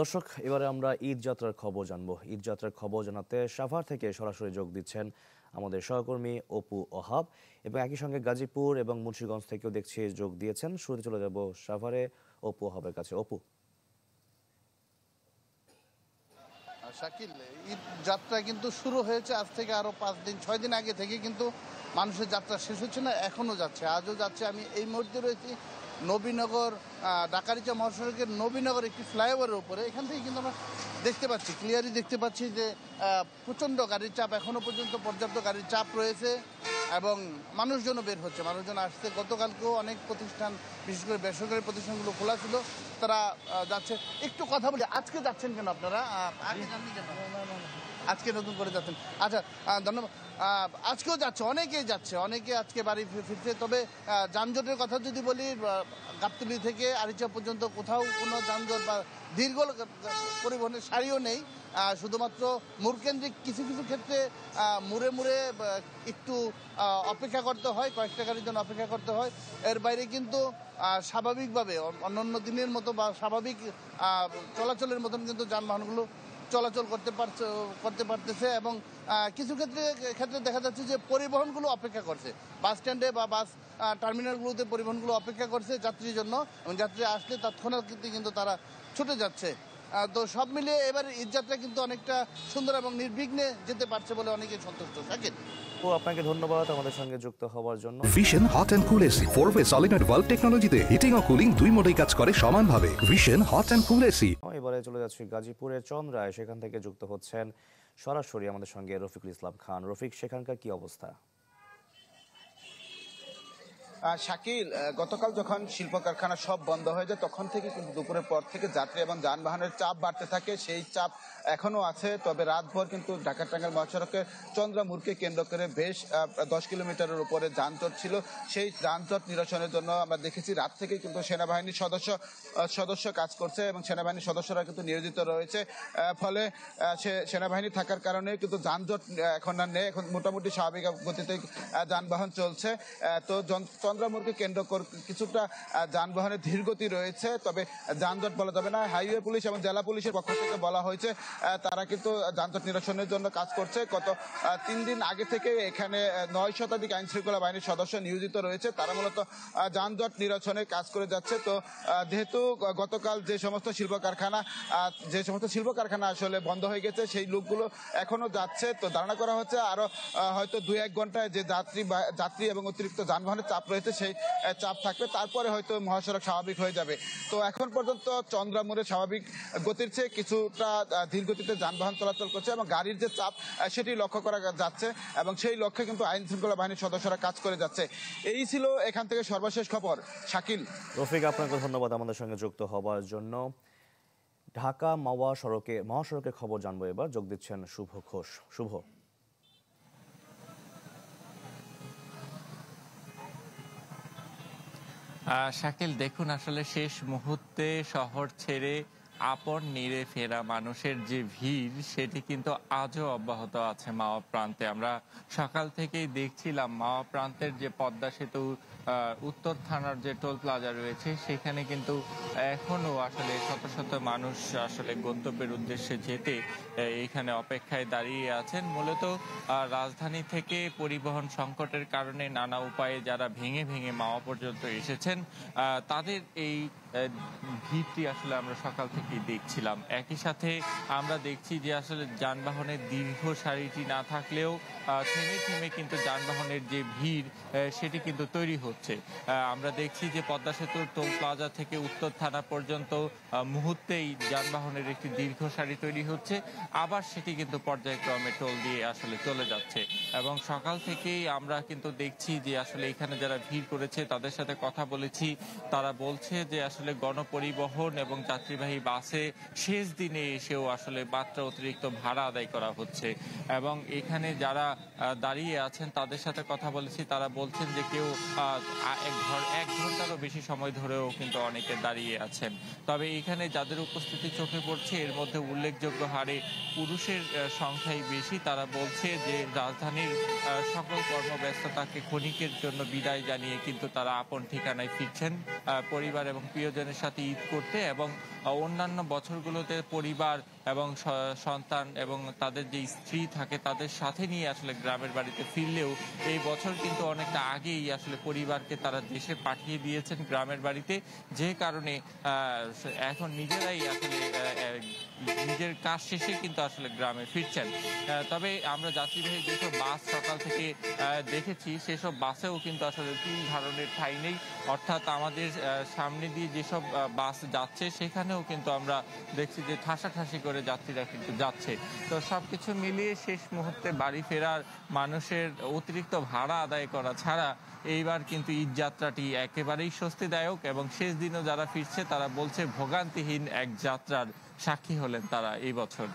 দর্শক, এবারে আমরা ঈদ যাত্রার খবর জানবো। ঈদ যাত্রার খবর জানাতে সাভার থেকে সরাসরি যোগ দিচ্ছেন আমাদের সহকর্মী অপু ওহাব, এবং একই সঙ্গে গাজীপুর এবং মুন্সিগঞ্জ থেকেও দেখছি যোগ দিয়েছেন। শুরুতে চলে যাব সাভারে অপু ওহাবের কাছে। অপু। শাকিল, ঈদ যাত্রা কিন্তু শুরু হয়েছে আজ থেকে আরো 5 দিন 6 দিন আগে থেকে, কিন্তু মানুষের যাত্রা শেষ হচ্ছে না, এখনো যাচ্ছে, আজও যাচ্ছে। আমি এই মুহূর্তে রয়েছি নবীনগর ডাকারিচা মহাসড়কের নবীনগর একটি ফ্লাইওভারের উপরে। এখান থেকে কিন্তু আমরা দেখতে পাচ্ছি, ক্লিয়ারলি দেখতে পাচ্ছি যে প্রচণ্ড গাড়ির চাপ, এখনো পর্যন্ত পর্যাপ্ত গাড়ির চাপ রয়েছে এবং মানুষজনও বের হচ্ছে, মানুষজন আসছে। গতকালকেও অনেক প্রতিষ্ঠান, বিশেষ করে বেসরকারি প্রতিষ্ঠানগুলো খোলা ছিল, তারা যাচ্ছে। একটু কথা বলি, আজকে যাচ্ছেন কেন আপনারা? আগে যাননি কেন? আজকে নতুন করে যাচ্ছেন? আচ্ছা, ধন্যবাদ। আজকেও যাচ্ছে, অনেকেই যাচ্ছে, অনেকে আজকে বাড়ি ফিরছে। তবে যানজটের কথা যদি বলি, গাবতলী থেকে আরিচা পর্যন্ত কোথাও কোনো যানজট বা দীর্ঘ পরিবহনের সারিও নেই। শুধুমাত্র মোড়কেন্দ্রিক কিছু কিছু ক্ষেত্রে মুড়ে মুড়ে একটু অপেক্ষা করতে হয়, কয়েকটা গাড়ির জন্য অপেক্ষা করতে হয়। এর বাইরে কিন্তু স্বাভাবিকভাবে অন্যান্য দিনের মতো বা স্বাভাবিক চলাচলের মতন কিন্তু যানবাহনগুলো চলাচল করতে পারতেছে। এবং কিছু ক্ষেত্রে দেখা যাচ্ছে যে পরিবহনগুলো অপেক্ষা করছে, বাস স্ট্যান্ডে বা বাস টার্মিনালগুলোতে পরিবহনগুলো অপেক্ষা করছে যাত্রীর জন্য, এবং যাত্রী আসলে তৎক্ষণাৎ কিন্তু তারা ছুটে যাচ্ছে। তো সব মিলিয়ে এবার ঈদযাত্রা কিন্তু অনেকটা সুন্দর এবং নির্বিঘ্নে যেতে পারছে বলে অনেকে সন্তুষ্ট। থাকেন আপনাকে ধন্যবাদ আমাদের সঙ্গে যুক্ত হওয়ার জন্য। Vision hot and cool AC 4-way solenoid valve টেকনোলজিতে হিটিং ও কুলিং দুই মোডেই কাজ করে সমানভাবে। Vision hot and cool AC. এবারে চলে যাচ্ছি গাজীপুরের চন্দ্রায়, সেখান থেকে যুক্ত হচ্ছেন সরাসরি আমাদের সঙ্গে রফিকুল ইসলাম খান। রফিক, সেখানকার কি অবস্থা? শাকিল, গতকাল যখন শিল্প কারখানা সব বন্ধ হয়ে যায় তখন থেকে কিন্তু দুপুরের পর থেকে যাত্রী এবং যানবাহনের চাপ বাড়তে থাকে। সেই চাপ এখনো আছে, তবে রাতভর কিন্তু ঢাকা টাঙ্গাইল মহাসড়কের চন্দ্রামুড়কে কেন্দ্র করে বেশ 10 কিলোমিটারের উপরে যানজট ছিল। সেই যানজট নিরসনের জন্য আমরা দেখেছি রাত থেকেই কিন্তু সেনাবাহিনীর সদস্য কাজ করছে এবং সেনাবাহিনীর সদস্যরা কিন্তু নিয়োজিত রয়েছে। ফলে সেনাবাহিনী থাকার কারণে কিন্তু যানজট এখন আর নেই, এখন মোটামুটি স্বাভাবিক গতিতে যানবাহন চলছে। তো চন্দ্রামুড়কে কেন্দ্র করে কিছুটা যানবাহনের ধীরগতি রয়েছে, তবে যানজট বলা যাবে না। হাইওয়ে পুলিশ এবং জেলা পুলিশের পক্ষ থেকে বলা হয়েছে তারা কিন্তু যানজট নিরসনের জন্য কাজ করছে। গত 3 দিন আগে থেকে এখানে 9 শতাধিক আইন শৃঙ্খলা বাহিনীর সদস্য নিয়োজিত রয়েছে, তারা মূলত যানজট নিরসনে কাজ করে যাচ্ছে। তো যেহেতু গতকাল যে সমস্ত শিল্প কারখানা আসলে বন্ধ হয়ে গেছে, সেই লোকগুলো এখনো যাচ্ছে। তো ধারণা করা হচ্ছে আরো হয়তো 2-1 ঘন্টায় যে যাত্রী এবং অতিরিক্ত যানবাহনের চাপ রয়েছে সেই চাপ থাকবে, তারপরে হয়তো মহাসড়ক স্বাভাবিক হয়ে যাবে। তো এখন পর্যন্ত চন্দ্রামুড়ে স্বাভাবিক গতির চেয়ে কিছুটা ধীর গতিতে যানবাহন চলাচল করছে এবং গাড়ির যে চাপ সেটি লক্ষ্য করা যাচ্ছে এবং সেই লক্ষ্যে কিন্তু আইন শৃঙ্খলা বাহিনীর সদস্যরা কাজ করে যাচ্ছে। এই ছিল এখান থেকে সর্বশেষ খবর। শাকিল। রফিক, আপনাকে ধন্যবাদ আমাদের সঙ্গে যুক্ত হওয়ার জন্য। ঢাকা মহাসড়কের খবর জানবো এবার, যোগ দিচ্ছেন শুভ ঘোষ। শুভ। শাকিল, দেখুন, আসলে শেষ মুহূর্তে শহর ছেড়ে আপন নিরে ফেরা মানুষের যে ভিড় সেটি কিন্তু আজও অব্যাহত আছে মাওয়া প্রান্তে। আমরা সকাল থেকেই দেখছিলাম মাওয়া প্রান্তের যে পদ্মা সেতু উত্তর থানার যে টোল প্লাজা রয়েছে সেখানে কিন্তু এখনো আসলে শত শত মানুষ আসলে গন্তব্যের উদ্দেশ্যে যেতে এখানে অপেক্ষায় দাঁড়িয়ে আছেন। মূলত রাজধানী থেকে পরিবহন সংকটের কারণে নানা উপায়ে যারা ভেঙে ভেঙে মাওয়া পর্যন্ত এসেছেন তাদের এই ভিড়টি আসলে আমরা সকাল থেকেই দেখছিলাম। একই সাথে আমরা দেখছি যে আসলে যানবাহনের দীর্ঘ সারিটি না থাকলেও থেমে থেমে কিন্তু যানবাহনের যে ভিড় সেটি কিন্তু তৈরি হচ্ছে। আমরা দেখছি যে পদ্মা সেতুর টোল প্লাজা থেকে উত্তর থানা পর্যন্ত মুহূর্তেই যানবাহনের একটি দীর্ঘ সারি তৈরি হচ্ছে, আবার সেটি কিন্তু পর্যায়ক্রমে টোল দিয়ে আসলে চলে যাচ্ছে। এবং সকাল থেকেই আমরা কিন্তু দেখছি যে আসলে এখানে যারা ভিড় করেছে তাদের সাথে কথা বলেছি, তারা বলছে যে আসলে গণপরিবহন এবং যাত্রীবাহী বাসে শেষ দিনে এসেও আসলে মাত্রা অতিরিক্ত ভাড়া আদায় করা হচ্ছে। এবং এখানে যারা দাঁড়িয়ে আছেন তাদের সাথে কথা বলেছি, তারা বলছেন যে কেউ 1 ঘন্টারও বেশি সময় ধরেও কিন্তু অনেকে দাঁড়িয়ে আছেন। তবে এখানে যাদের উপস্থিতি চোখে পড়ছে এর মধ্যে উল্লেখযোগ্য হারে পুরুষের সংখ্যাই বেশি। তারা বলছে যে রাজধানীর সকল কর্মব্যস্ততাকে ক্ষণিকের জন্য বিদায় জানিয়ে কিন্তু তারা আপন ঠিকানায় ফিরছেন পরিবার এবং প্রিয়জনের সাথে ঈদ করতে। এবং অন্যান্য বছরগুলোতে পরিবার এবং সন্তান এবং তাদের যে স্ত্রী থাকে তাদের সাথে নিয়ে আসলে গ্রামের বাড়িতে ফিরলেও এই বছর কিন্তু অনেকটা আগেই আসলে পরিবারকে তারা দেশে পাঠিয়ে দিয়েছেন গ্রামের বাড়িতে, যে কারণে এখন নিজেরাই আসলে নিজের কাজ শেষে কিন্তু আসলে গ্রামে ফিরছেন। তবে আমরা যাত্রীবাহী যেসব বাস সকাল থেকে দেখেছি সেসব বাসেও কিন্তু আসলে তিল ধারণের ঠাঁই নেই, অর্থাৎ আমাদের সামনে দিয়ে যেসব বাস যাচ্ছে সেখানেও কিন্তু আমরা দেখছি যে ঠাসাঠাসি করে যাত্রীরা কিন্তু যাচ্ছে। তো সবকিছু মিলিয়ে শেষ মুহূর্তে বাড়ি ফেরার মানুষের অতিরিক্ত ভাড়া আদায় করা ছাড়া এইবার কিন্তু ঈদ যাত্রাটি একেবারেই স্বস্তিদায়ক, এবং শেষ দিনও যারা ফিরছে তারা বলছে ভোগান্তিহীন এক যাত্রার সাক্ষী হলেন তারা এই বছর।